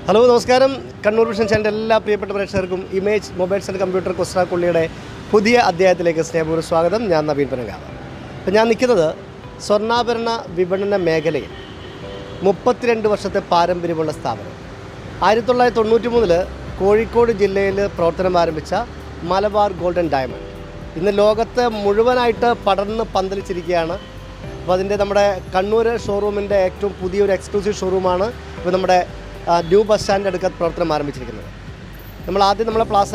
Hello നമസ്കാരം. Kannur vision ചാനലിൻ്റെ എല്ലാ പ്രിയപ്പെട്ട പ്രേക്ഷകർക്കും ഇമേജ് മൊബൈൽസ് ആൻഡ് കമ്പ്യൂട്ടർ കൊസ്രാക്കുള്ളിയുടെ പുതിയ അധ്യായത്തിലേക്ക് സ്നേഹപൂർവ്വം സ്വാഗതം. ഞാൻ നവീൻ പനങ്കാവ്. അപ്പോൾ ഞാൻ നിൽക്കുന്നത് സ്വർണ്ണാഭരണ വിപണന മേഖലയിൽ 32 വർഷത്തെ പാരമ്പര്യമുള്ള സ്ഥാപനം 1993 കോഴിക്കോട് ജില്ലയിൽ പ്രവർത്തനം ആരംഭിച്ച മലബാർ ഗോൾഡൻ ഡയമണ്ട് ഇന്ന് ലോകത്തെ മുഴുവനായിട്ട് പടർന്ന് പന്തലിച്ചിരിക്കുകയാണ്. അപ്പോൾ അതിൻ്റെ നമ്മുടെ കണ്ണൂർ ഷോറൂമിൻ്റെ ഏറ്റവും പുതിയൊരു എക്സ്ക്ലൂസീവ് ഷോറൂമാണ് ഇപ്പോൾ നമ്മുടെ ന്യൂ ബസ് സ്റ്റാൻഡിൻ്റെ അടുക്കൽ പ്രവർത്തനം ആരംഭിച്ചിരിക്കുന്നത്. നമ്മൾ ആദ്യം നമ്മളെ പ്ലാസ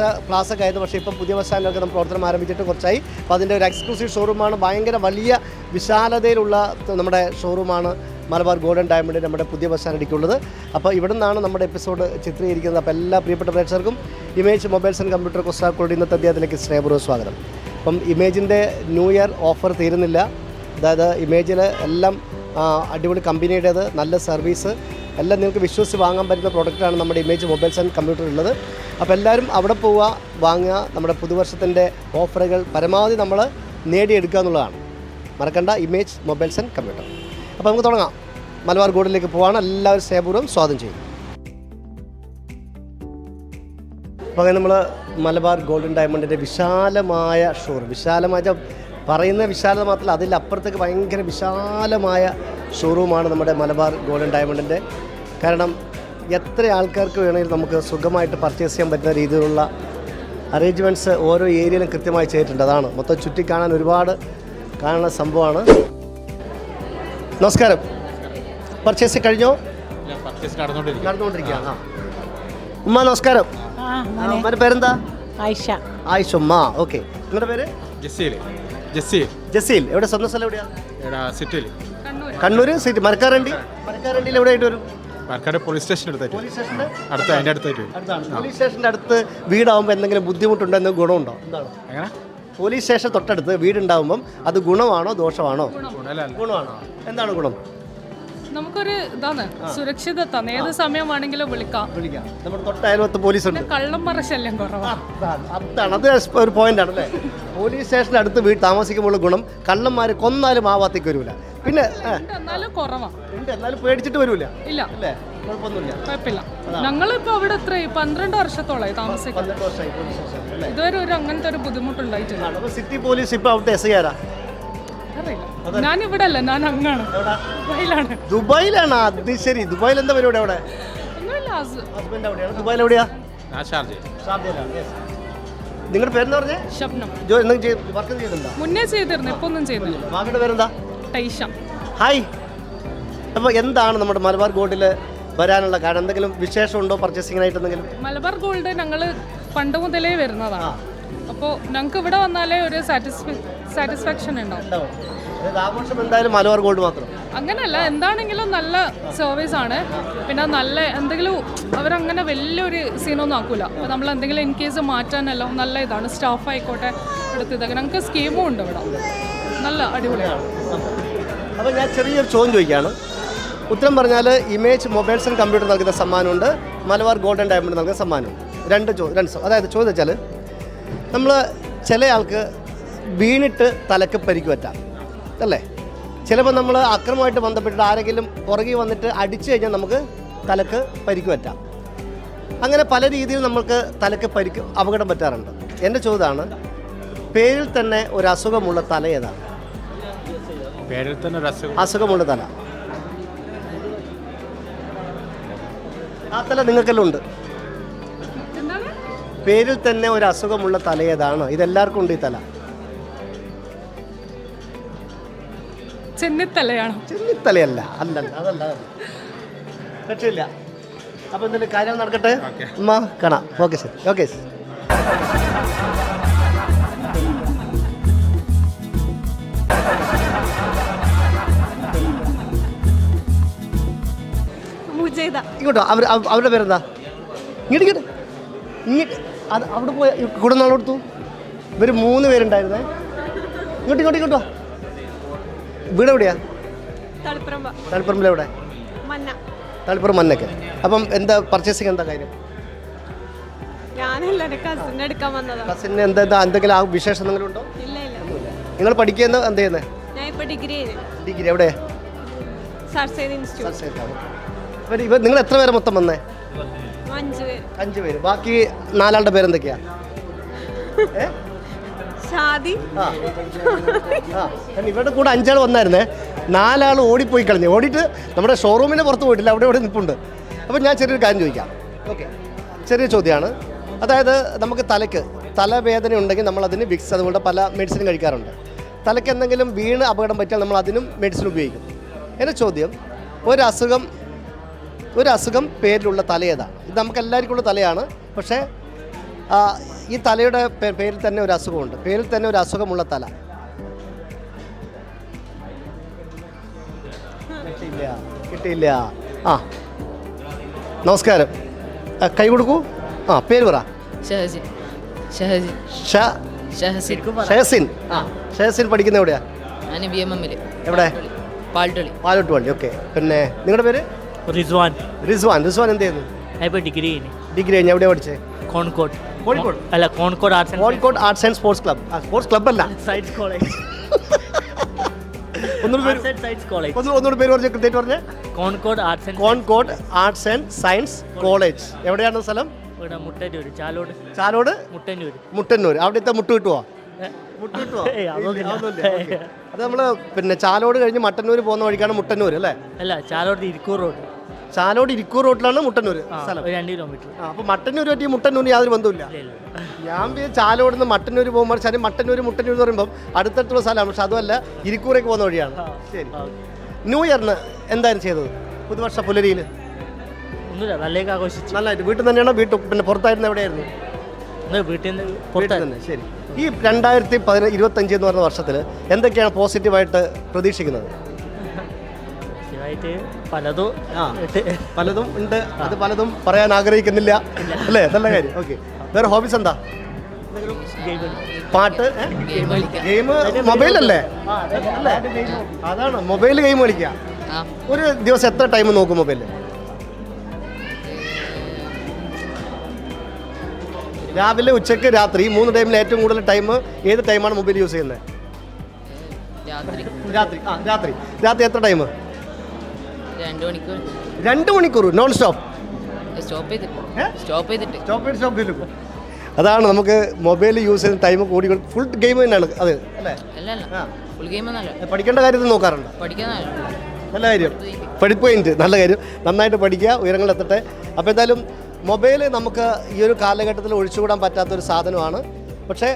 ആയിരുന്നു, പക്ഷേ ഇപ്പം പുതിയ ബസ് സ്റ്റാൻഡിലൊക്കെ നമ്മൾ പ്രവർത്തനം ആരംഭിച്ചിട്ട് കുറച്ചായി. അപ്പോൾ അതിൻ്റെ ഒരു എക്സ്ക്ലൂസീവ് ഷോറൂമാണ്, ഭയങ്കര വലിയ വിശാലതയിലുള്ള നമ്മുടെ ഷോറൂമാണ് മലബാർ ഗോൾഡൻ ഡയമണ്ട് നമ്മുടെ പുതിയ ബസ് സ്റ്റാൻഡിലേക്കുള്ളത്. അപ്പോൾ ഇവിടെ നിന്നാണ് നമ്മുടെ എപ്പിസോഡ് ചിത്രീകരിക്കുന്നത്. അപ്പോൾ എല്ലാ പ്രിയപ്പെട്ട പ്രേക്ഷകർക്കും ഇമേജ് മൊബൈൽസ് ആൻഡ് കമ്പ്യൂട്ടർ കൊസ്രാക്കുള്ളിയുടെ ഇന്നത്തെ അധ്യായത്തിലേക്ക് സ്നേഹപൂർവ്വം സ്വാഗതം. അപ്പം ഇമേജിൻ്റെ ന്യൂ ഇയർ ഓഫർ തീരുന്നില്ല. അതായത് ഇമേജിൽ എല്ലാം അടിപൊളി കമ്പനിയുടേത്, നല്ല സർവീസ്, എല്ലാം നിങ്ങൾക്ക് വിശ്വസിച്ച് വാങ്ങാൻ പറ്റുന്ന പ്രോഡക്റ്റാണ് നമ്മുടെ ഇമേജ് മൊബൈൽസ് ആൻഡ് കമ്പ്യൂട്ടർ ഉള്ളത്. അപ്പോൾ എല്ലാവരും അവിടെ പോവുക, വാങ്ങുക. നമ്മുടെ പുതുവർഷത്തിൻ്റെ ഓഫറുകൾ പരമാവധി നമ്മൾ നേടിയെടുക്കുക എന്നുള്ളതാണ്. മറക്കണ്ട, ഇമേജ് മൊബൈൽസ് ആൻഡ് കമ്പ്യൂട്ടർ. അപ്പോൾ നമുക്ക് തുടങ്ങാം. മലബാർ ഗോൾഡിലേക്ക് പോവാണ്. എല്ലാവരും സ്നേഹപൂർവ്വം സ്വാഗതം ചെയ്യും. അപ്പോൾ അങ്ങനെ നമ്മൾ മലബാർ ഗോൾഡൻ ഡയമണ്ടിൻ്റെ വിശാലമായ ഷോറൂം, വിശാലമായ പറയുന്ന വിശാലത മാത്രമല്ല, അതിലപ്പുറത്തേക്ക് ഭയങ്കര വിശാലമായ ഷോറൂമാണ് നമ്മുടെ മലബാർ ഗോൾഡൻ ഡയമണ്ടിൻ്റെ. കാരണം എത്ര ആൾക്കാർക്ക് വേണമെങ്കിലും നമുക്ക് സുഖമായിട്ട് പർച്ചേസ് ചെയ്യാൻ പറ്റുന്ന രീതിയിലുള്ള അറേഞ്ച്മെൻറ്റ്സ് ഓരോ ഏരിയയിലും കൃത്യമായി ചെയ്തിട്ടുണ്ട്. അതാണ് മൊത്തം ചുറ്റിക്കാണാൻ ഒരുപാട് കാണുന്ന സംഭവമാണ്. നമസ്കാരം. പർച്ചേസ് കഴിഞ്ഞോ? നടന്നുകൊണ്ടിരിക്കുകയാണ്. ഉമ്മ നമസ്കാരം. ഉമ്മയുടെ പേരെന്താ? ആയിഷ ഉമ്മ. ഓക്കെ. നിങ്ങളുടെ പേര്? ജസീൽ. എവിടെ സ്വന്തം സ്ഥലം എവിടെയാണ്? കണ്ണൂർ സിറ്റി. മരക്കാരണ്ടിയിൽ എവിടെയായിട്ട് വരും? പോലീസ് സ്റ്റേഷൻ്റെ അടുത്ത് വീടാകുമ്പോൾ എന്തെങ്കിലും ബുദ്ധിമുട്ടുണ്ടോ, എന്തെങ്കിലും ഗുണമുണ്ടോ? എന്താണ് പോലീസ് സ്റ്റേഷൻ തൊട്ടടുത്ത് വീടുണ്ടാകുമ്പം അത് ഗുണമാണോ ദോഷമാണോ? ഗുണമാണോ? എന്താണ് ഗുണം? നമുക്കൊരു ഇതാണ് സുരക്ഷിതത്വം, ഏത് സമയമാണെങ്കിലും വിളിക്കാം. നമ്മുടെ തൊട്ടയൽവത്ത് പോലീസ് ഉണ്ട്, കള്ളന്മാരുടെ ശല്യം കുറവാണ്. അതാണ്, അത് ഒരു പോയിന്റ് ആണ് അല്ലേ? പോലീസ് സ്റ്റേഷൻ്റെ അടുത്ത് വീട് താമസിക്കുമ്പോൾ ഗുണം, കള്ളന്മാർ കൊന്നാലും ആ ഭാഗത്തേക്ക് വരില്ല. പിന്നെ എന്നാലും കുറവാണ്, എന്നാലും പേടിച്ചിട്ട് വരില്ല. ഇല്ല അല്ലേ? കുഴപ്പമില്ല. ഞങ്ങളിപ്പോ അവിടെ എത്ര 12 വർഷത്തോളമായി താമസിക്കുന്നത്. ഇതുവരെ ഒരു അങ്ങനത്തെ ഒരു ബുദ്ധിമുട്ടുണ്ടായിട്ടില്ല. സിറ്റി പോലീസ് ഇപ്പൊ അവിടുത്തെ എസ് ഐ ആരാ? ഞാൻ ഇവിടെ അല്ല, ഞാൻ അങ്ങാണ്, ദുബായിലാണ്. അത് ശരി. ദുബായിൽ എന്താ പരിപാടി? അവിടെ ഹസ്ബൻഡ് അവിടെയാണ്. ദുബായിൽ എവിടെയാ? നിങ്ങളുടെ പേരെന്താ പറഞ്ഞേ? ശബ്നം. വർക്ക് ചെയ്യുന്നുണ്ടോ? മുന്നേ ചെയ്തിരുന്നു, ഇപ്പൊ ഒന്നും ചെയ്യുന്നില്ല. മകളുടെ പേരെന്താ? ടൈഷ. ഹായ്. അപ്പോൾ എന്താണ് നമ്മുടെ മലബാർ ഗോൾഡിൽ വരാനുള്ള കാരണം? എന്തെങ്കിലും വിശേഷമുണ്ടോ പർച്ചേസിങ്ങിനായിട്ട്? എന്തെങ്കിലും? മലബാർ ഗോൾഡ് ഞങ്ങൾ പണ്ട് മുതലേ വരുന്നതാണ്. അപ്പോൾ ഞങ്ങൾക്ക് ഇവിടെ വന്നാലേ ഒരു സാറ്റിസ്ഫാക്ഷൻ ഉണ്ടാവും. ആഘോഷം എന്തായാലും മലബാർ ഗോൾഡ് മാത്രം അങ്ങനെയല്ല, എന്താണെങ്കിലും നല്ല സർവീസ് ആണ്. പിന്നെ നല്ല എന്തെങ്കിലും അവരങ്ങനെ വലിയൊരു സീനൊന്നും ആക്കൂല. അപ്പോൾ നമ്മൾ എന്തെങ്കിലും ഇൻ കേസ് മാറ്റാനെല്ലാം നല്ല ഇതാണ്. സ്റ്റാഫ് ആയിക്കോട്ടെ എടുത്ത് ഇതൊക്കെ ഞങ്ങൾക്ക് സ്കീമും ഉണ്ട് ഇവിടെ, നല്ല അടിപൊളിയാണ്. അപ്പോൾ ഞാൻ ചെറിയൊരു ചോദ്യം ചോദിക്കുകയാണ്. ഉത്തരം പറഞ്ഞാൽ ഇമേജ് മൊബൈൽസ് ആൻഡ് കമ്പ്യൂട്ടർ നൽകുന്ന സമ്മാനമുണ്ട്, മലബാർ ഗോൾഡൻ ഡയമണ്ട് നൽകുന്ന സമ്മാനമുണ്ട്. രണ്ട് അതായത് ചോദ്യം വെച്ചാൽ, നമ്മൾ ചില ആൾക്ക് വീണിട്ട് തലക്ക് പരിക്ക് പറ്റാം അല്ലേ? ചിലപ്പോൾ നമ്മൾ അക്രമമായിട്ട് ബന്ധപ്പെട്ടിട്ട് ആരെങ്കിലും പുറകെ വന്നിട്ട് അടിച്ചു കഴിഞ്ഞാൽ നമുക്ക് തലക്ക് പരിക്ക് പറ്റാം. അങ്ങനെ പല രീതിയിൽ നമുക്ക് തലക്ക് പരിക്ക് അപകടം പറ്റാറുണ്ട്. എൻ്റെ ചോദ്യമാണ്, പേരിൽ തന്നെ ഒരു അസുഖമുള്ള തല ഏതാണ്? അസുഖമുള്ള തല, ആ തല നിങ്ങൾക്കെല്ലാം ഉണ്ട്. പേരിൽ തന്നെ ഒരു അസുഖമുള്ള തല ഏതാണ്? ഇതെല്ലാവർക്കും ഉണ്ട് ഈ തല. ചെന്നിത്തലയാണോ? ചെന്നിത്തലയല്ല, അല്ലല്ല, അതല്ല, രക്ഷയില്ല. അപ്പോൾ എന്തെങ്കിലും കാര്യം നടക്കട്ടെ. അമ്മ കാണാം. ഓക്കെ ശരി. ഓക്കെ. ഇങ്ങോട്ടോ. അവരുടെ പേരെന്താ? ഇങ്ങോട്ട് അത് അവിടെ പോയി കൂടെ നാളെ കൊടുത്തു. ഇവർ 3 പേരുണ്ടായിരുന്നേ. ഇങ്ങോട്ടോ. വീട് എവിടെയാ? തളിപ്പറമ്പിലെവിടെ? തളിപ്പുറം മന്നൊക്കെ. അപ്പം എന്താ പർച്ചേസിങ്, എന്താ കാര്യം? കസിന് എന്തെങ്കിലും ആ വിശേഷം എന്തെങ്കിലും ഉണ്ടോ? നിങ്ങൾ പഠിക്കുന്നത് എന്താ ചെയ്യുന്നത്? ഡിഗ്രി എവിടെ? Sir Syed institute. നിങ്ങൾ എത്ര പേരെ മൊത്തം വന്നേ? 5 പേര്. ബാക്കി 4 ആളുടെ പേരെന്തൊക്കെയാ? ഷാദി. ഇവരുടെ കൂടെ 5 ആൾ വന്നായിരുന്നേ, 4 ആൾ ഓടിപ്പോയി കളഞ്ഞു. ഓടിയിട്ട് നമ്മുടെ ഷോറൂമിന് പുറത്ത് പോയിട്ടില്ല, അവിടെ നിൽപ്പുണ്ട്. അപ്പോൾ ഞാൻ ചെറിയൊരു കാര്യം ചോദിക്കാം. ഓക്കെ, ചെറിയ ചോദ്യമാണ്. അതായത് നമുക്ക് തലവേദന ഉണ്ടെങ്കിൽ നമ്മൾ അതിന് വിക്സ് അതുകൊണ്ട് പല മെഡിസിൻ കഴിക്കാറുണ്ട്. തലയ്ക്ക് എന്തെങ്കിലും വീണ് അപകടം പറ്റിയാൽ നമ്മൾ അതിനും മെഡിസിൻ ഉപയോഗിക്കും. എൻ്റെ ചോദ്യം, ഒരു അസുഖം പേരിലുള്ള തല ഏതാണ്? ഇത് നമുക്ക് എല്ലാവർക്കും ഉള്ള തലയാണ്, പക്ഷേ ഈ തലയുടെ പേരിൽ തന്നെ ഒരു അസുഖമുണ്ട്. പേരിൽ തന്നെ ഒരു അസുഖമുള്ള തല. കിട്ടിയില്ല. ആ, നമസ്കാരം. കൈ കൊടുക്കൂ. ആ, പേര് പറ. ഷഹസിൻ പഠിക്കുന്ന എവിടെയാ? എവിടെ? പാലോട്ട് വണ്ടി. ഓക്കെ. പിന്നെ നിങ്ങളുടെ പേര്? റിസ്വാൻ. എന്ത് ചെയ്യുന്നു? ഡിഗ്രി കഴിഞ്ഞ് എവിടെയാണ് പഠിച്ചത്? Kozhikode arts and sports club. Sports club അല്ല, ഒന്നുകൂടി പേര് പറഞ്ഞ് കൃത്യമായിട്ട് പറഞ്ഞേ. Concord arts and science college. എവിടെയാണ് സ്ഥലം? ചാലോട് മുട്ടന്നൂർ. അവിടുത്തെ മുട്ട് കിട്ടുമോ? അത് നമ്മൾ പിന്നെ ചാലോട് കഴിഞ്ഞ് മട്ടന്നൂർ പോകുന്ന വഴിക്കാണ് മുട്ടന്നൂർ അല്ലേ? അല്ല, ചാലോട് ഇരിക്കൂർ റോഡിലാണ് മുട്ടന്നൂർ സ്ഥലം. 2 കിലോമീറ്റർ. അപ്പോൾ മട്ടന്നൂർ പറ്റി മുട്ടന്നൂരിന് യാതൊരു ബന്ധമില്ല. ഞാൻ ചാലോട് നിന്ന് മട്ടന്നൂർ പോകുമ്പോൾ മട്ടന്നൂർ എന്ന് പറയുമ്പോൾ അടുത്തടുത്തുള്ള സ്ഥലമാണ്, പക്ഷെ അതുമല്ല, ഇരിക്കൂറേക്ക് പോകുന്ന വഴിയാണ്. ശരി. ന്യൂ ഇയറിന് എന്തായിരുന്നു ചെയ്തത്? പുതുവർഷ പുലരിയിൽ നല്ലതായിട്ട് വീട്ടിൽ തന്നെയാണോ? പിന്നെ പുറത്തായിരുന്നു? എവിടെയായിരുന്നു? വീട്ടിൽ തന്നെ. ശരി. ഈ 2025 എന്ന് പറഞ്ഞ വർഷത്തിൽ എന്തൊക്കെയാണ് പോസിറ്റീവായിട്ട് പ്രതീക്ഷിക്കുന്നത്? പലതും ഉണ്ട്, അത് പലതും പറയാൻ ആഗ്രഹിക്കുന്നില്ല അല്ലേ? നല്ല കാര്യം. ഓക്കെ. വേറെ ഹോബീസ് എന്താ? പാട്ട്, ഗെയിം, മൊബൈലല്ലേ? അതാണ്, മൊബൈൽ ഗെയിം കളിക്കുക. ഒരു ദിവസം എത്ര ടൈം നോക്കും മൊബൈലിൽ? രാവിലെ, ഉച്ചക്ക്, രാത്രി 3 ടൈമിൽ ഏറ്റവും കൂടുതൽ ടൈം ഏത് ടൈമാണ് മൊബൈൽ യൂസ് ചെയ്യുന്നത്? രാത്രി എത്ര ടൈം? 2 മണിക്കൂർ നോൺ സ്റ്റോപ്പ്. അതാണ് നമുക്ക് മൊബൈൽ യൂസ് ചെയ്യുന്ന ടൈം കൂടി. ഫുൾ ഗെയിം തന്നെയാണ് അത് അല്ലേ? പഠിക്കേണ്ട കാര്യത്തിൽ നോക്കാറുണ്ട്. നല്ല കാര്യം. പഠിപ്പ് കഴിഞ്ഞിട്ട് നല്ല കാര്യം. നന്നായിട്ട് പഠിക്കുക, ഉയരങ്ങളിലെത്തട്ടെ. അപ്പോൾ എന്തായാലും മൊബൈൽ നമുക്ക് ഈ ഒരു കാലഘട്ടത്തിൽ ഒഴിച്ചുകൂടാൻ പറ്റാത്തൊരു സാധനമാണ്. പക്ഷേ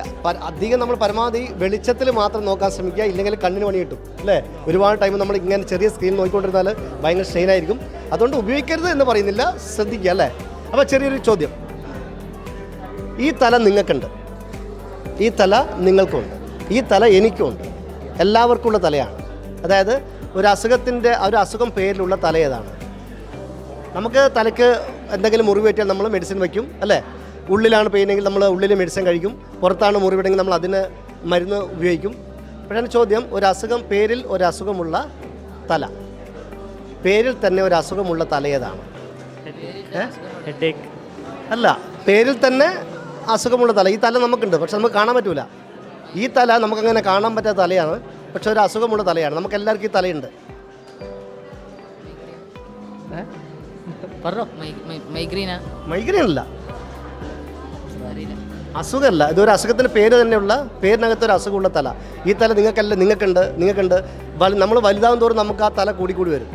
അധികം നമ്മൾ പരമാവധി വെളിച്ചത്തിൽ മാത്രം നോക്കാൻ ശ്രമിക്കുക, ഇല്ലെങ്കിൽ കണ്ണിന് പണി കിട്ടും അല്ലേ? ഒരുപാട് ടൈം നമ്മൾ ഇങ്ങനെ ചെറിയ സ്ക്രീൻ നോക്കിക്കൊണ്ടിരുന്നാൽ ഭയങ്കര സ്ട്രെയിനായിരിക്കും. അതുകൊണ്ട് ഉപയോഗിക്കരുത് എന്ന് പറയുന്നില്ല, ശ്രദ്ധിക്കുക അല്ലേ? അപ്പോൾ ചെറിയൊരു ചോദ്യം, ഈ തല നിങ്ങൾക്കുണ്ട്, ഈ തല നിങ്ങൾക്കുണ്ട്, ഈ തല എനിക്കുണ്ട്, എല്ലാവർക്കുമുള്ള തലയാണ്. അതായത് ഒരു അസുഖം പേരിലുള്ള തല ഏതാണ്? നമുക്ക് തലയ്ക്ക് എന്തെങ്കിലും മുറിവേറ്റാൽ നമ്മൾ മെഡിസിൻ വയ്ക്കും അല്ലേ? ഉള്ളിലാണ് പെയിനെങ്കിൽ നമ്മൾ ഉള്ളിൽ മെഡിസിൻ കഴിക്കും, പുറത്താണ് മുറിവിടെങ്കിൽ നമ്മൾ അതിന് മരുന്ന് ഉപയോഗിക്കും. അപ്പോഴാണ് ചോദ്യം, പേരിൽ ഒരു അസുഖമുള്ള തല, പേരിൽ തന്നെ ഒരു അസുഖമുള്ള തല ഏതാണ്? അല്ല, പേരിൽ തന്നെ അസുഖമുള്ള തല. ഈ തല നമുക്കുണ്ട്, പക്ഷെ നമുക്ക് കാണാൻ പറ്റൂല. ഈ തല നമുക്കങ്ങനെ കാണാൻ പറ്റാത്ത തലയാണ്, പക്ഷെ ഒരു അസുഖമുള്ള തലയാണ്. നമുക്ക് എല്ലാവർക്കും ഈ തലയുണ്ട്. മൈഗ്രെയിൻ അല്ല, അസുഖമല്ല. ഇതൊരു അസുഖത്തിൻ്റെ പേര് തന്നെയുള്ള, പേരിനകത്ത് ഒരു അസുഖമുള്ള തല. ഈ തല നിങ്ങൾക്കുണ്ട്. നമ്മൾ വലുതാവും തോറും നമുക്ക് ആ തല കൂടി വരും.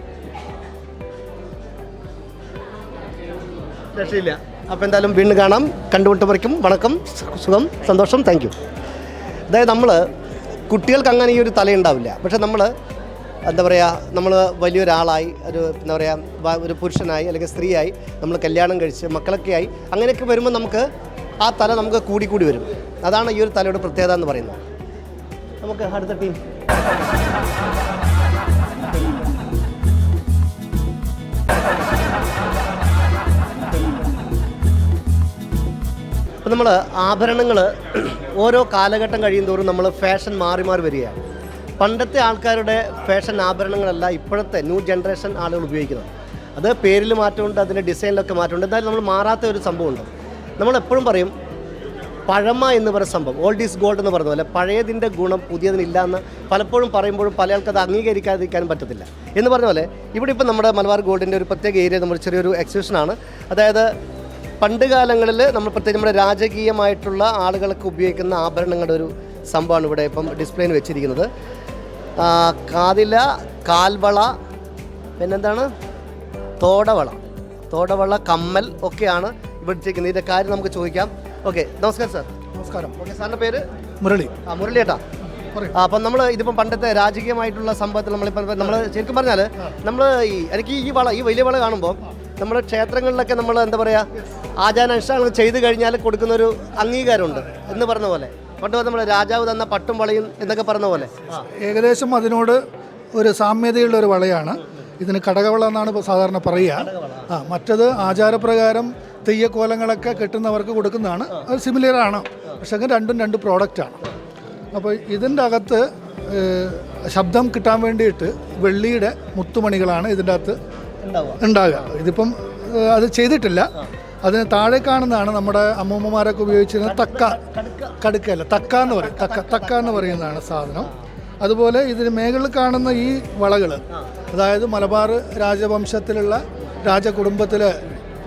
രക്ഷയില്ല. അപ്പോൾ എന്തായാലും വീണ്ടും കാണാം. കണ്ടുമുട്ടുമ്പോഴേക്കും വണക്കം, സുഖം, സന്തോഷം, താങ്ക് യു. അതായത് കുട്ടികൾക്ക് അങ്ങനെ ഈ ഒരു തലയുണ്ടാവില്ല. പക്ഷെ എന്താ പറയുക, നമ്മൾ വലിയൊരാളായി, ഒരു പുരുഷനായി അല്ലെങ്കിൽ സ്ത്രീയായി, നമ്മൾ കല്യാണം കഴിച്ച് മക്കളൊക്കെ ആയി, അങ്ങനെയൊക്കെ വരുമ്പോൾ നമുക്ക് ആ തല നമുക്ക് കൂടി വരും. അതാണ് ഈ ഒരു തലയുടെ പ്രത്യേകത എന്ന് പറയുന്നത്. നമുക്ക് അടുത്ത ടീം. അപ്പോൾ നമ്മൾ ആഭരണങ്ങൾ ഓരോ കാലഘട്ടം കഴിയുന്തോറും നമ്മൾ ഫാഷൻ മാറി വരികയാണ്. പണ്ടത്തെ ആൾക്കാരുടെ ഫാഷൻ ആഭരണങ്ങളല്ല ഇപ്പോഴത്തെ ന്യൂ ജനറേഷൻ ആളുകൾ ഉപയോഗിക്കുന്നത്. അത് പേരിൽ മാറ്റമുണ്ട്, അതിൻ്റെ ഡിസൈനിലൊക്കെ മാറ്റമുണ്ട്. എന്തായാലും നമ്മൾ മാറാത്ത ഒരു സംഭവമുണ്ട്. നമ്മളെപ്പോഴും പറയും, പഴമ എന്ന് പറയുന്ന സംഭവം, ഓൾഡ് ഈസ് ഗോൾഡ് എന്ന് പറഞ്ഞ പോലെ പഴയതിൻ്റെ ഗുണം പുതിയതിനില്ല എന്ന് പലപ്പോഴും പറയുമ്പോഴും പല ആൾക്കും അത് അംഗീകരിക്കാതിരിക്കാനും പറ്റത്തില്ല. എന്ന് പറഞ്ഞ പോലെ ഇവിടെ ഇപ്പം നമ്മുടെ മലബാർ ഗോൾഡിൻ്റെ ഒരു പ്രത്യേക ഏരിയ നമ്മൾ ചെറിയൊരു എക്സിബിഷനാണ്. അതായത് പണ്ട് കാലങ്ങളിൽ നമ്മൾ പ്രത്യേകിച്ച് നമ്മുടെ രാജകീയമായിട്ടുള്ള ആളുകൾക്ക് ഉപയോഗിക്കുന്ന ആഭരണങ്ങളുടെ ഒരു സംഭവമാണ് ഇവിടെ ഇപ്പം ഡിസ്പ്ലേയിൽ വെച്ചിരിക്കുന്നത്. കാതില, കാൽവള, പിന്നെന്താണ് തോടവള, കമ്മൽ ഒക്കെയാണ് ഇവിടെ വെച്ചിരിക്കുന്നത്. ഇതിൻ്റെ കാര്യം നമുക്ക് ചോദിക്കാം. ഓക്കെ, നമസ്കാരം സാർ. നമസ്കാരം. ഓക്കെ, സാറിൻ്റെ പേര്? മുരളി. മുരളി ഏട്ടാ. അപ്പം നമ്മൾ ഇതിപ്പം പണ്ടത്തെ രാജകീയമായിട്ടുള്ള സംഭവത്തിൽ നമ്മൾ ശരിക്കും പറഞ്ഞാൽ നമ്മൾ എനിക്ക് ഈ വലിയ വള കാണുമ്പോൾ നമ്മുടെ ക്ഷേത്രങ്ങളിലൊക്കെ നമ്മൾ എന്താ പറയുക, ആചാരാനുഷ്ഠാനങ്ങൾ ചെയ്ത് കഴിഞ്ഞാൽ കൊടുക്കുന്നൊരു അംഗീകാരമുണ്ട് എന്ന് പറഞ്ഞ പോലെ. പണ്ട് നമ്മൾ രാജാവ് തന്ന പട്ടും വളയും എന്നൊക്കെ പറഞ്ഞ പോലെ ഏകദേശം അതിനോട് ഒരു സാമ്യതയുള്ള ഒരു വളയാണ്. ഇതിന് കടകവള എന്നാണ് ഇപ്പോൾ സാധാരണ പറയുക. മറ്റത് ആചാരപ്രകാരം തെയ്യക്കോലങ്ങളൊക്കെ കെട്ടുന്നവർക്ക് കൊടുക്കുന്നതാണ്. അത് സിമിലറാണ്, പക്ഷേ രണ്ടും രണ്ട് പ്രോഡക്റ്റാണ്. അപ്പോൾ ഇതിൻ്റെ അകത്ത് ശബ്ദം കിട്ടാൻ വേണ്ടിയിട്ട് വെള്ളിയുടെ മുത്തുമണികളാണ് ഇതിൻ്റെ അകത്ത് ഉണ്ടാകുക. ഇതിപ്പം അത് ചെയ്തിട്ടില്ല. അതിന് താഴെ കാണുന്നതാണ് നമ്മുടെ അമ്മൂമ്മമാരൊക്കെ ഉപയോഗിച്ചിരുന്ന കടുക്കല്ല, തക്ക എന്ന് പറയുന്നതാണ് സാധനം. അതുപോലെ ഇതിന് മേകളിൽ കാണുന്ന ഈ വളകൾ, അതായത് മലബാർ രാജവംശത്തിലുള്ള രാജകുടുംബത്തിലെ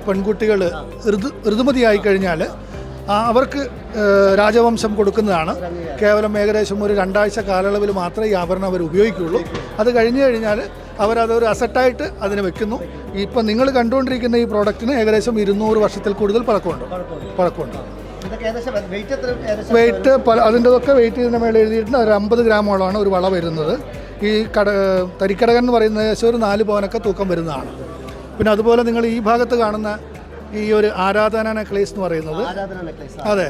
പെൺകുട്ടികൾ ഋതുമതിയായി കഴിഞ്ഞാൽ അവർക്ക് രാജവംശം കൊടുക്കുന്നതാണ്. കേവലം ഏകദേശം ഒരു 2 ആഴ്ച കാലയളവിൽ മാത്രമേ ഈ ആഭരണം അവർ ഉപയോഗിക്കുകയുള്ളൂ. അത് കഴിഞ്ഞ് കഴിഞ്ഞാൽ അവരതൊരു അസറ്റായിട്ട് അതിന് വെക്കുന്നു. ഇപ്പം നിങ്ങൾ കണ്ടുകൊണ്ടിരിക്കുന്ന ഈ പ്രോഡക്റ്റിന് ഏകദേശം 200 വർഷത്തിൽ കൂടുതൽ പഴക്കമുണ്ട്. വെയിറ്റ് അതിൻ്റെതൊക്കെ വെയിറ്റ് ഇതിൻ്റെ മേലെ എഴുതിയിട്ടുണ്ട്. ഒരു 50 ഗ്രാമോളമാണ് ഒരു വള വരുന്നത്. ഈ തരിക്കടകൻ എന്ന് പറയുന്നത് ഏകദേശം ഒരു 4 പവനൊക്കെ തൂക്കം വരുന്നതാണ്. പിന്നെ അതുപോലെ നിങ്ങൾ ഈ ഭാഗത്ത് കാണുന്ന ഈ ഒരു ആരാധന നെക്ലേസ് എന്ന് പറയുന്നത്, അതെ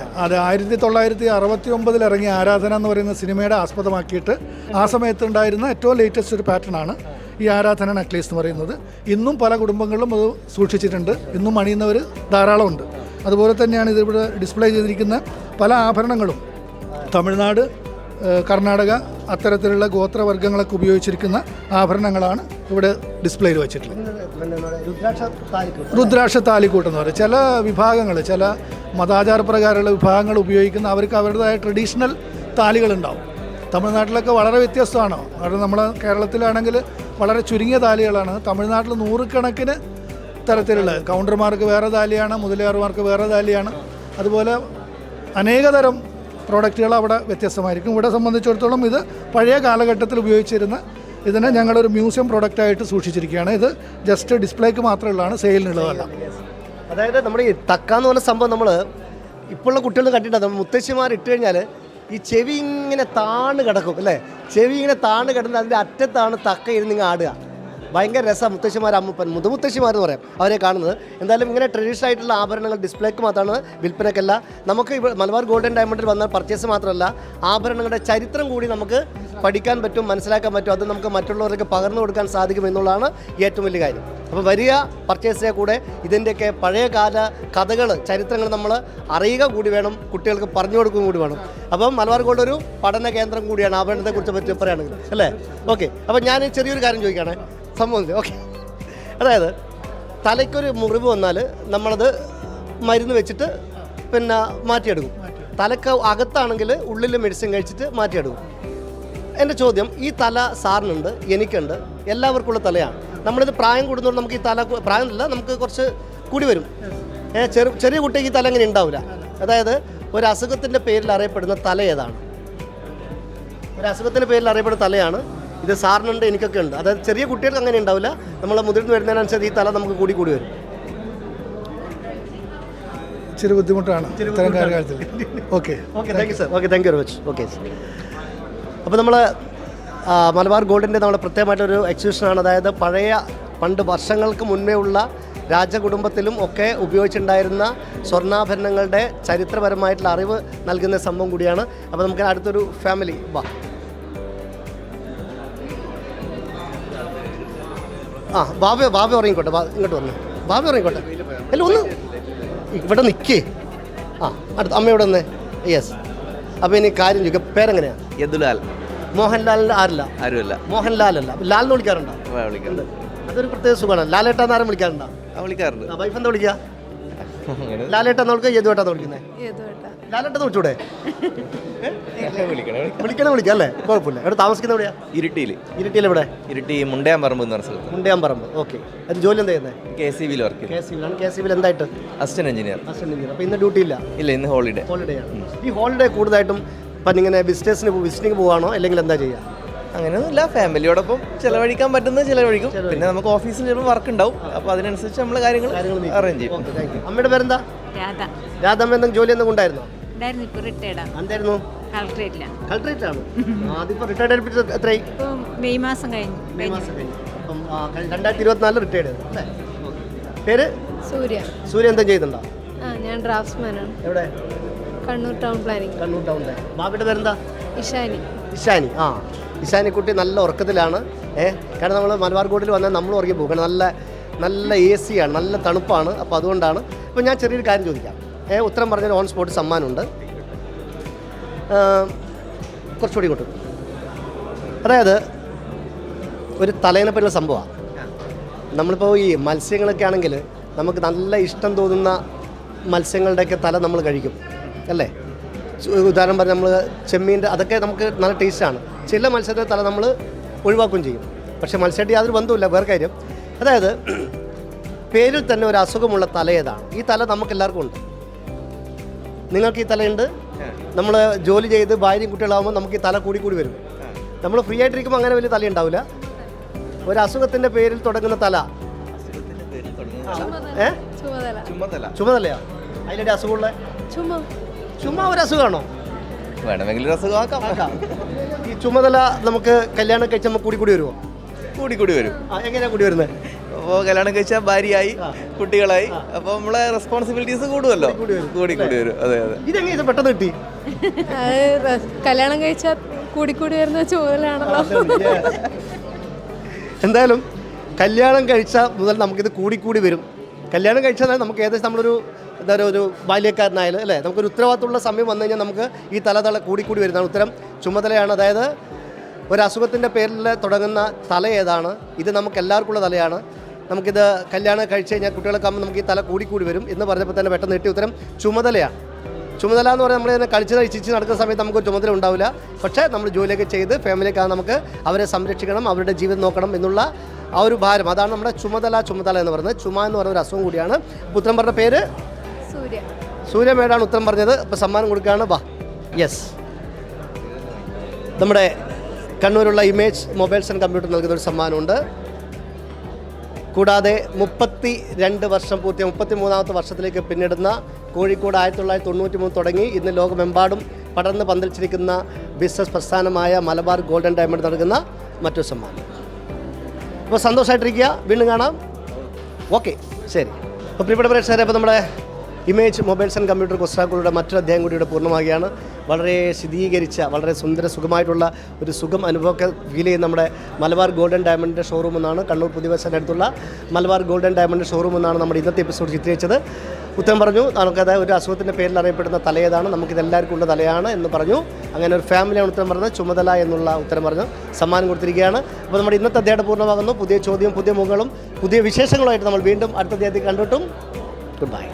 1969 ഇറങ്ങിയ ആരാധന എന്ന് പറയുന്ന സിനിമയുടെ ആസ്പദമാക്കിയിട്ട് ആ സമയത്തുണ്ടായിരുന്ന ഏറ്റവും ലേറ്റസ്റ്റ് ഒരു പാറ്റേൺ ആണ് ഈ ആരാധന നെക്ലേസ് എന്ന് പറയുന്നത്. ഇന്നും പല കുടുംബങ്ങളിലും അത് സൂക്ഷിച്ചിട്ടുണ്ട്. ഇന്നും അണിയുന്നവർ ധാരാളമുണ്ട്. അതുപോലെ തന്നെയാണ് ഇതിവിടെ ഡിസ്പ്ലേ ചെയ്തിരിക്കുന്ന പല ആഭരണങ്ങളും തമിഴ്നാട്, കർണാടക അത്തരത്തിലുള്ള ഗോത്രവർഗ്ഗങ്ങളൊക്കെ ഉപയോഗിച്ചിരിക്കുന്ന ആഭരണങ്ങളാണ് ഇവിടെ ഡിസ്പ്ലേയിൽ വെച്ചിട്ടുള്ളത്. രുദ്രാക്ഷ താലിക്കൂട്ട് എന്ന് പറയും. ചില വിഭാഗങ്ങൾ, ചില മതാചാരപ്രകാരമുള്ള വിഭാഗങ്ങൾ ഉപയോഗിക്കുന്ന അവർക്ക് അവരുടേതായ ട്രഡീഷണൽ താലികളുണ്ടാവും. തമിഴ്നാട്ടിലൊക്കെ വളരെ വ്യത്യസ്തമാണ്. കാരണം നമ്മുടെ കേരളത്തിലാണെങ്കിൽ വളരെ ചുരുങ്ങിയ താലികളാണ്. തമിഴ്നാട്ടിൽ 100 കണക്കിന് തരത്തിലുള്ള കൗണ്ടർമാർക്ക് വേറെ താലിയാണ്, മുതലിയാർമാർക്ക് വേറെ താലിയാണ്. അതുപോലെ അനേകതരം പ്രോഡക്റ്റുകൾ അവിടെ വ്യത്യസ്തമായിരിക്കും. ഇവിടെ സംബന്ധിച്ചിടത്തോളം ഇത് പഴയ കാലഘട്ടത്തിൽ ഉപയോഗിച്ചിരുന്ന ഇതിനെ ഞങ്ങളൊരു മ്യൂസിയം പ്രോഡക്റ്റായിട്ട് സൂക്ഷിച്ചിരിക്കുകയാണ്. ഇത് ജസ്റ്റ് ഡിസ്പ്ലേക്ക് മാത്രമുള്ളതാണ്, സെയിലിനുള്ളതല്ല. അതായത് നമ്മുടെ ഈ തക്കാന്ന് പറഞ്ഞ സംഭവം നമ്മൾ ഇപ്പോഴുള്ള കുട്ടികൾ കണ്ടിട്ടുണ്ട്. മുത്തശ്ശിമാർ ഇട്ട് കഴിഞ്ഞാൽ ഈ ചെവി ഇങ്ങനെ താണ് കിടക്കും അല്ലേ? ചെവി ഇങ്ങനെ താണ് കിടന്ന് അതിൻ്റെ അറ്റത്താണ് തക്ക ഇരുന്ന് ഇങ്ങനെ ആടുക. ഭയങ്കര രസമാണ്. മുത്തശ്ശിമാർ, അമ്മൂപ്പൻ, മുതുമുത്തശ്ശിമാരെന്ന് പറയാം അവരെ കാണുന്നത്. എന്തായാലും ഇങ്ങനെ ട്രഡീഷണൽ ആയിട്ടുള്ള ആഭരണങ്ങൾ ഡിസ്പ്ലേക്ക് മാത്രമാണ്, വിൽപ്പനയ്ക്കല്ല. നമുക്ക് മലബാർ ഗോൾഡൻ ഡയമണ്ടിൽ വന്ന പർച്ചേസ് മാത്രമല്ല, ആഭരണങ്ങളുടെ ചരിത്രം കൂടി നമുക്ക് പഠിക്കാൻ പറ്റും, മനസ്സിലാക്കാൻ പറ്റും. അത് നമുക്ക് മറ്റുള്ളവർക്ക് പകർന്നു കൊടുക്കാൻ സാധിക്കും എന്നുള്ളതാണ് ഏറ്റവും വലിയ കാര്യം. അപ്പോൾ വരിക പർച്ചേസിനെ കൂടെ ഇതിൻ്റെയൊക്കെ പഴയകാല കഥകൾ, ചരിത്രങ്ങൾ നമ്മൾ അറിയുക കൂടി വേണം, കുട്ടികൾക്ക് പറഞ്ഞു കൊടുക്കുകയും കൂടി വേണം. അപ്പം മലബാർ ഗോൾഡ് ഒരു പഠന കേന്ദ്രം കൂടിയാണ് ആഭരണത്തെക്കുറിച്ച് പറ്റി പറയുകയാണെങ്കിൽ അല്ലേ? ഓക്കെ, അപ്പം ഞാൻ ചെറിയൊരു കാര്യം ചോദിക്കുകയാണ് സംഭവം. ഓക്കെ, അതായത് തലയ്ക്കൊരു മുറിവ് വന്നാൽ നമ്മളത് മരുന്ന് വെച്ചിട്ട് പിന്നെ മാറ്റിയെടുക്കും. തലക്ക് അകത്താണെങ്കിൽ ഉള്ളിൽ മെഡിസിൻ കഴിച്ചിട്ട് മാറ്റിയെടുക്കും. എൻ്റെ ചോദ്യം, ഈ തല സാറിനുണ്ട്, എനിക്കുണ്ട്, എല്ലാവർക്കുള്ള തലയാണ്. നമ്മളിത് പ്രായം കൂടുന്നതുകൊണ്ട് നമുക്ക് ഈ തല പ്രായമല്ല, നമുക്ക് കുറച്ച് കൂടി വരും. ചെറിയ കുട്ടിക്ക് ഈ തല ഇങ്ങനെ ഉണ്ടാവില്ല. അതായത് ഒരു അസുഖത്തിൻ്റെ പേരിൽ അറിയപ്പെടുന്ന തല ഏതാണ്? ഒരു അസുഖത്തിൻ്റെ പേരിൽ അറിയപ്പെടുന്ന തലയാണ് ഇത്. സാറിനുണ്ട്, എനിക്കൊക്കെ ഉണ്ട്. അതായത് ചെറിയ കുട്ടികൾക്ക് അങ്ങനെ ഉണ്ടാവില്ല. നമ്മൾ മുതിർന്ന് വരുന്നതിനനുസരിച്ച് ഈ തല നമുക്ക് കൂടി വരും. ഇച്ചിരി ബുദ്ധിമുട്ടാണ് ഇത്തരം കാര്യത്തിൽ. Okay thank you sir. Okay, thank you very much. Okay, അപ്പോൾ നമ്മൾ മലബാർ ഗോൾഡിൻ്റെ നമ്മൾ പ്രത്യേകമായിട്ടൊരു എക്സിബിഷനാണ്. അതായത് പണ്ട് വർഷങ്ങൾക്ക് മുന്നേ ഉള്ള രാജകുടുംബത്തിലും ഒക്കെ ഉപയോഗിച്ചിട്ടുണ്ടായിരുന്ന സ്വർണ്ണാഭരണങ്ങളുടെ ചരിത്രപരമായിട്ടുള്ള അറിവ് നൽകുന്ന സംഭവം കൂടിയാണ്. അപ്പോൾ നമുക്ക് അടുത്തൊരു ഫാമിലി ബാബ ഉറങ്ങിക്കോട്ടെ, ഇങ്ങോട്ട് വന്നു. ബാബ ഉറങ്ങിക്കോട്ടെ. അല്ല, ഒന്ന് ഇവിടെ നിൽക്കേ. അടുത്ത അമ്മയോട് വന്നേ. യെസ്. അപ്പോൾ ഇനി കാര്യം ചോദിക്കാം, പേരെങ്ങനെയാണ്? യദുലാൽ. മോഹൻലാലിൻ്റെ ആരുമല്ല. മോഹൻലാലല്ല, ലാലിനെ വിളിക്കാറുണ്ടോ? വിളിക്കാറുണ്ട്. അതൊരു പ്രത്യേക സുഖമാണ്. ലാലേട്ടാന്ന് ആരും വിളിക്കാറുണ്ടോ? വിളിക്കാറുണ്ട്. വൈഫ് എന്താ വിളിക്കുക? ലാലേട്ടാന്ന് വിളിക്കുക, യദുവേട്ടാന്ന് വിളിക്കുന്നത്? ലാലേട്ടനെ വിളിച്ചൂടെ? വിളിക്കാം അല്ലേ, കുഴപ്പമില്ല. എവിടെ താമസിക്കുന്ന എവിടെയാ? ഇരിട്ടിയിൽ എവിടെ? ഇരിട്ടി മുണ്ടയാമ്പറമ്പ് എന്ന് പറഞ്ഞ സ്ഥലത്ത്. മുണ്ടയാമ്പറമ്പ്. ഓക്കെ. അത് ജോലി എന്താ ചെയ്യുന്നത്? KCBയിൽ വർക്ക് ചെയ്യും. KCBയിൽ എന്തായിട്ട്? Assistant engineer. അപ്പോൾ ഇന്ന് ഡ്യൂട്ടി ഇല്ല? ഇല്ല, ഇന്ന് ഹോളിഡേ. ആണ്. ഈ ഹോളിഡേ കൂടുതലായിട്ടും ഇപ്പം ഇങ്ങനെ വിസിറ്റിംഗ് പോവാണോ അല്ലെങ്കിൽ എന്താ ചെയ്യുക? അങ്ങനെയൊന്നുമില്ല, ഫാമിലിയോടൊപ്പം ചിലവഴിക്കാൻ പറ്റുന്നത് ചിലവഴിക്കും. പിന്നെ നമുക്ക് ഓഫീസിൽ ചിലപ്പോൾ വർക്ക് ഉണ്ടാവും, അപ്പോൾ അതിനനുസരിച്ച് നമ്മൾ കാര്യങ്ങൾ അറേഞ്ച് ചെയ്യും. അമ്മയുടെ പേരെന്താ? രാധമ്മ. എന്തെങ്കിലും ജോലി എന്തെങ്കിലും ഉണ്ടായിരുന്നോ? എന്തായിരുന്നു? കളക്ടറേറ്റ് ആണ്. അതിപ്പോൾ റിട്ടയർഡ് ആയിട്ട് എത്രയായി? മെയ് മാസം കഴിഞ്ഞു. അപ്പം 2024 റിട്ടയർഡ് ചെയ്തു അല്ലേ? പേര്? സൂര്യ. എന്താ ചെയ്യുന്നുണ്ടോ? ഞാൻ ഡ്രാഫ്റ്റ്സ്മാനാണ്. എവിടെ? Kannur town planning. കണ്ണൂർ ടൗണിലെ. ബാബിയുടെ പേരെന്താ? ഇഷാനി. ഇഷാനിക്കുട്ടി നല്ല ഉറക്കത്തിലാണ്. കാരണം നമ്മൾ മലബാർ ഗോൾഡിൽ വന്നാൽ നമ്മൾ ഉറങ്ങി പോകും. കാരണം നല്ല AC ആണ്, നല്ല തണുപ്പാണ്. അപ്പോൾ അതുകൊണ്ടാണ്. അപ്പോൾ ഞാൻ ചെറിയൊരു കാര്യം ചോദിക്കാം. ഉത്തരം പറഞ്ഞാൽ ഓൺ സ്പോട്ട് സമ്മാനമുണ്ട്. കുറച്ചുകൂടി ഇങ്ങോട്ട്. അതായത് ഒരു തലേനെ പറ്റിയുള്ള സംഭവമാണ്. നമ്മളിപ്പോൾ ഈ മത്സ്യങ്ങളൊക്കെ ആണെങ്കിൽ നമുക്ക് നല്ല ഇഷ്ടം തോന്നുന്ന മത്സ്യങ്ങളുടെയൊക്കെ തല നമ്മൾ കഴിക്കും അല്ലേ? ഉദാഹരണം പറഞ്ഞാൽ നമ്മൾ ചെമ്മീൻ്റെ അതൊക്കെ നമുക്ക് നല്ല ടേസ്റ്റാണ്. ചില മത്സ്യത്തിൻ്റെ തല നമ്മൾ ഒഴിവാക്കുകയും ചെയ്യും. പക്ഷേ മത്സ്യമായിട്ട് യാതൊരു ബന്ധവുമില്ല. വേറെ കാര്യം, അതായത് പേരിൽ തന്നെ ഒരു അസുഖമുള്ള തല ഏതാണ്? ഈ തല നമുക്ക് എല്ലാവർക്കും ഉണ്ട്. നിങ്ങൾക്ക് ഈ തലയുണ്ട്. നമ്മൾ ജോലി ചെയ്ത് ഭാര്യയും കുട്ടികളാകുമ്പോൾ നമുക്ക് ഈ തല കൂടി വരും. നമ്മൾ ഫ്രീ ആയിട്ടിരിക്കുമ്പോൾ അങ്ങനെ വലിയ തല ഉണ്ടാവില്ല. ഒരു അസുഖത്തിൻ്റെ പേരിൽ തുടങ്ങുന്ന തല. ചുമതലയാ? അതിൻ്റെ അസുഖമുള്ള ചുമ്മാ ഒരു അസുഖമാണോ? വേണമെങ്കിൽ ഒരു അസുഖമാക്കാം. ഈ ചുമതല നമുക്ക് കല്യാണം കഴിച്ച് നമ്മൾ കൂടി വരുമോ? കൂടി വരും. എങ്ങനെയാണ് കൂടി വരുന്നത്? അപ്പോൾ കല്യാണം കഴിച്ചാൽ ഭാര്യയായി, കുട്ടികളായി, അപ്പോൾ നമ്മളെ റെസ്പോൺസിബിലിറ്റീസ് കൂടുമല്ലോ. കൂടി വരും. അതെ. ഇതെങ്ങനെ പെട്ടെന്ന് കിട്ടി? കല്യാണം കഴിച്ചാൽ കൂടി വരുന്ന ചുമതലയാണല്ലോ. എന്തായാലും കല്യാണം കഴിച്ചാൽ മുതൽ നമുക്കിത് കൂടി വരും. കല്യാണം കഴിച്ചാൽ നമുക്ക് ഏകദേശം നമ്മളൊരു എന്താ പറയുക, ഒരു ബാല്യക്കാരനായാലും അല്ലേ, നമുക്കൊരു ഉത്തരവാദിത്തമുള്ള സമയം വന്നു കഴിഞ്ഞാൽ നമുക്ക് ഈ തല കൂടി വരുന്നതാണ്. ഉത്തരം ചുമതലയാണ്. അതായത് ഒരു അസുഖത്തിൻ്റെ പേരിൽ തുടങ്ങുന്ന തല ഏതാണ്? ഇത് നമുക്ക് എല്ലാവർക്കും ഉള്ള തലയാണ്. നമുക്കിത് കല്യാണം കഴിച്ച് കഴിഞ്ഞാൽ കുട്ടികളൊക്കെ ആകുമ്പോൾ നമുക്ക് ഈ തല കൂടി വരും എന്ന് പറഞ്ഞപ്പോൾ തന്നെ പെട്ടെന്ന് കിട്ടിയ ഉത്തരം ചുമതലയാണ്. ചുമതല എന്ന് പറഞ്ഞാൽ നമ്മൾ കളിച്ച് നടക്കുന്ന സമയത്ത് നമുക്ക് ചുമതല ഉണ്ടാവില്ല. പക്ഷേ നമ്മൾ ജോലിയൊക്കെ ചെയ്ത് ഫാമിലിയൊക്കെ നമുക്ക് അവരെ സംരക്ഷിക്കണം, അവരുടെ ജീവിതം നോക്കണം എന്നുള്ള ആ ഒരു ഭാരം, അതാണ് നമ്മുടെ ചുമതല എന്ന് പറയുന്നത്. ചുമ എന്ന് പറയുന്ന ഒരു അസുഖം കൂടിയാണ്. ഉത്തരം പറഞ്ഞ പേര് സൂര്യ മേഡാണ് ഉത്തരം പറഞ്ഞത്. അപ്പോൾ സമ്മാനം കൊടുക്കുകയാണ്. വാ. യെസ്, നമ്മുടെ കണ്ണൂരുള്ള ഇമേജ് മൊബൈൽസ് ആൻഡ് കമ്പ്യൂട്ടർ നൽകുന്ന ഒരു സമ്മാനമുണ്ട്. കൂടാതെ 32 വർഷം പൂർത്തിയ 33ാമത്തെ വർഷത്തിലേക്ക് പിന്നിടുന്ന കോഴിക്കോട് 1993 തുടങ്ങി ഇന്ന് ലോകമെമ്പാടും പടർന്ന് പന്തലിച്ചിരിക്കുന്ന ബിസിനസ് പ്രസ്ഥാനമായ മലബാർ ഗോൾഡൻ ഡയമണ്ട് നൽകുന്ന മറ്റൊരു സമ്മാനം. അപ്പോൾ സന്തോഷമായിട്ടിരിക്കുക. വീണ്ടും കാണാം. ഓക്കെ, ശരി. അപ്പോൾ പ്രിയപ്പെട്ട പ്രേക്ഷകരെ, അപ്പോൾ നമ്മുടെ ഇമേജ് മൊബൈൽസ് ആൻഡ് കമ്പ്യൂട്ടർ കൊസ്റ്റാക്കുകളുടെ മറ്റൊരു അധ്യായം കൂടി ഇവിടെ പൂർണ്ണമാകുകയാണ്. വളരെ ശീതീകരിച്ച, വളരെ സുഖമായിട്ടുള്ള ഒരു സുഖം അനുഭവമൊക്കെ ഫീൽ ചെയ്യുന്ന നമ്മുടെ മലബാർ ഗോൾഡൻ ഡയമണ്ടിൻ്റെ ഷോറൂം എന്നാണ്, കണ്ണൂർ പുതിയ ബസ് സ്റ്റാൻഡിൻ്റെ അടുത്തുള്ള മലബാർ ഗോൾഡൻ ഡയമണ്ട് ഷോറൂം എന്നാണ് നമ്മുടെ ഇന്നത്തെ എപ്പിസോഡ് ചിത്രീകരിച്ചത്. ഉത്തരം പറഞ്ഞു. നമുക്കത് ഒരു അസുഖത്തിൻ്റെ പേരിൽ അറിയപ്പെടുന്ന തലയേതാണ്, നമുക്കിതെല്ലാവർക്കും ഉള്ള തലയാണ് എന്ന് പറഞ്ഞു. അങ്ങനെ ഒരു ഫാമിലിയാണ് ഉത്തരം പറഞ്ഞത്. ചുമതല എന്നുള്ള ഉത്തരം പറഞ്ഞു. സമ്മാനം കൊടുത്തിരിക്കുകയാണ്. അപ്പോൾ നമ്മുടെ ഇന്നത്തെ അധ്യായം പൂർണ്ണമാകുന്നു. പുതിയ ചോദ്യം, പുതിയ മുഖങ്ങളും പുതിയ വിശേഷങ്ങളുമായിട്ട് നമ്മൾ വീണ്ടും അടുത്ത അധ്യായത്തിൽ കണ്ടിട്ടും ഗുഡ് ബൈ.